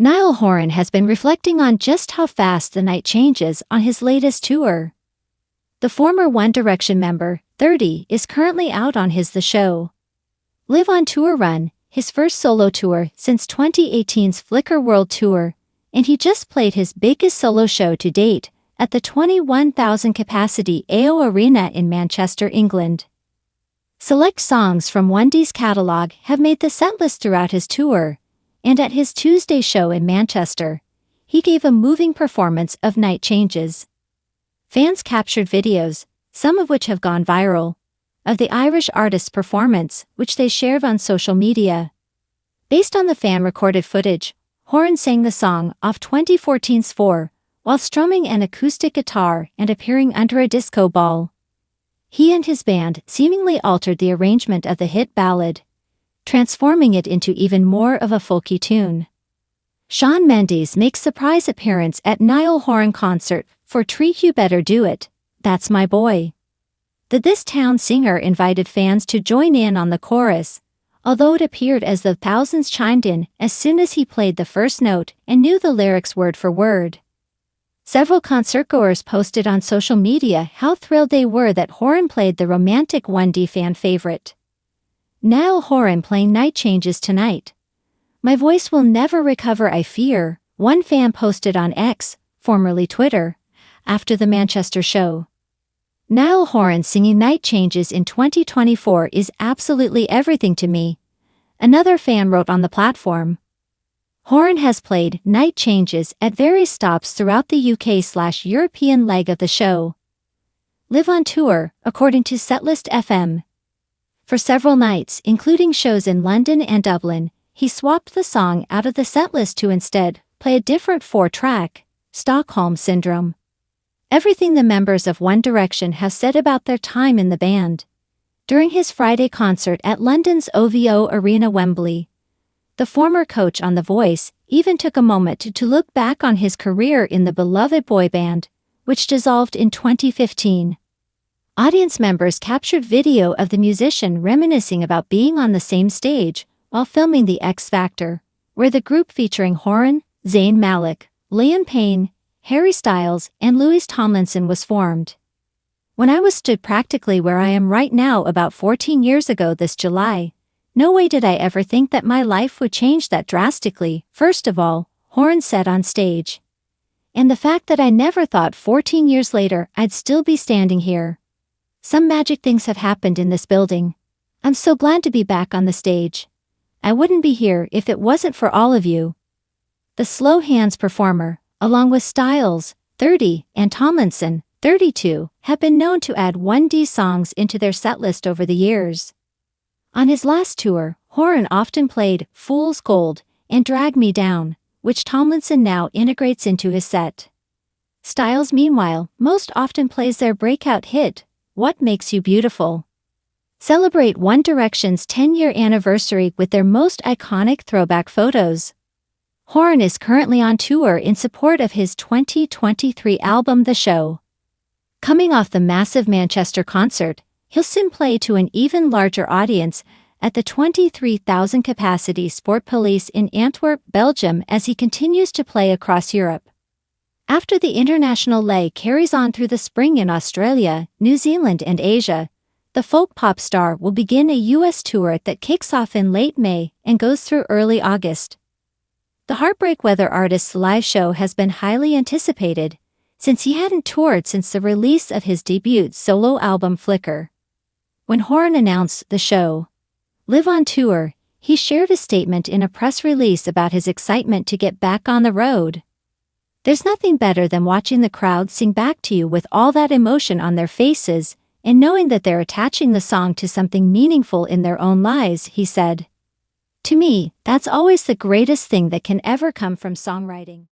Niall Horan has been reflecting on just how fast the night changes on his latest tour. The former One Direction member, 30, is currently out on his The Show Live on Tour run, his first solo tour since 2018's Flickr World Tour, and he just played his biggest solo show to date at the 21,000-capacity AO Arena in Manchester, England. Select songs from OneD's catalog have made the setlist throughout his tour, and at his Tuesday show in Manchester, he gave a moving performance of Night Changes. Fans captured videos, some of which have gone viral, of the Irish artist's performance, which they shared on social media. Based on the fan-recorded footage, Horan sang the song off 2014's 4, while strumming an acoustic guitar and appearing under a disco ball. He and his band seemingly altered the arrangement of the hit ballad, transforming it into even more of a folky tune. Shawn Mendes makes surprise appearance at Niall Horan concert for Treat You Better Do It, That's My Boy. The This Town singer invited fans to join in on the chorus, although it appeared as though thousands chimed in as soon as he played the first note and knew the lyrics word for word. Several concertgoers posted on social media how thrilled they were that Horan played the romantic 1D fan favorite. Niall Horan playing Night Changes tonight. My voice will never recover, I fear, one fan posted on X, formerly Twitter, after the Manchester show. Niall Horan singing Night Changes in 2024 is absolutely everything to me, another fan wrote on the platform. Horan has played Night Changes at various stops throughout the UK/European leg of the show Live on Tour, according to Setlist FM. For several nights, including shows in London and Dublin, he swapped the song out of the setlist to instead play a different 4-track, Stockholm Syndrome. Everything the members of One Direction have said about their time in the band. During his Friday concert at London's OVO Arena Wembley, the former coach on The Voice even took a moment to look back on his career in the beloved boy band, which dissolved in 2015. Audience members captured video of the musician reminiscing about being on the same stage while filming The X Factor, where the group featuring Horan, Zayn Malik, Liam Payne, Harry Styles, and Louis Tomlinson was formed. When I was stood practically where I am right now about 14 years ago this July, no way did I ever think that my life would change that drastically, first of all, Horan said on stage. And the fact that I never thought 14 years later I'd still be standing here. Some magic things have happened in this building. I'm so glad to be back on the stage. I wouldn't be here if it wasn't for all of you. The Slow Hands performer, along with Styles, 30, and Tomlinson, 32, have been known to add 1D songs into their setlist over the years. On his last tour, Horan often played Fool's Gold and Drag Me Down, which Tomlinson now integrates into his set. Styles, meanwhile, most often plays their breakout hit, What Makes You Beautiful. Celebrate One Direction's 10-year anniversary with their most iconic throwback photos. Horan is currently on tour in support of his 2023 album The Show. Coming off the massive Manchester concert, he'll soon play to an even larger audience at the 23,000-capacity Sport Police in Antwerp, Belgium, as he continues to play across Europe. After the international leg carries on through the spring in Australia, New Zealand, and Asia, the folk pop star will begin a US tour that kicks off in late May and goes through early August. The Heartbreak Weather artist's live show has been highly anticipated, since he hadn't toured since the release of his debut solo album Flickr. When Horan announced the show Live on Tour, he shared a statement in a press release about his excitement to get back on the road. There's nothing better than watching the crowd sing back to you with all that emotion on their faces and knowing that they're attaching the song to something meaningful in their own lives, he said. To me, that's always the greatest thing that can ever come from songwriting.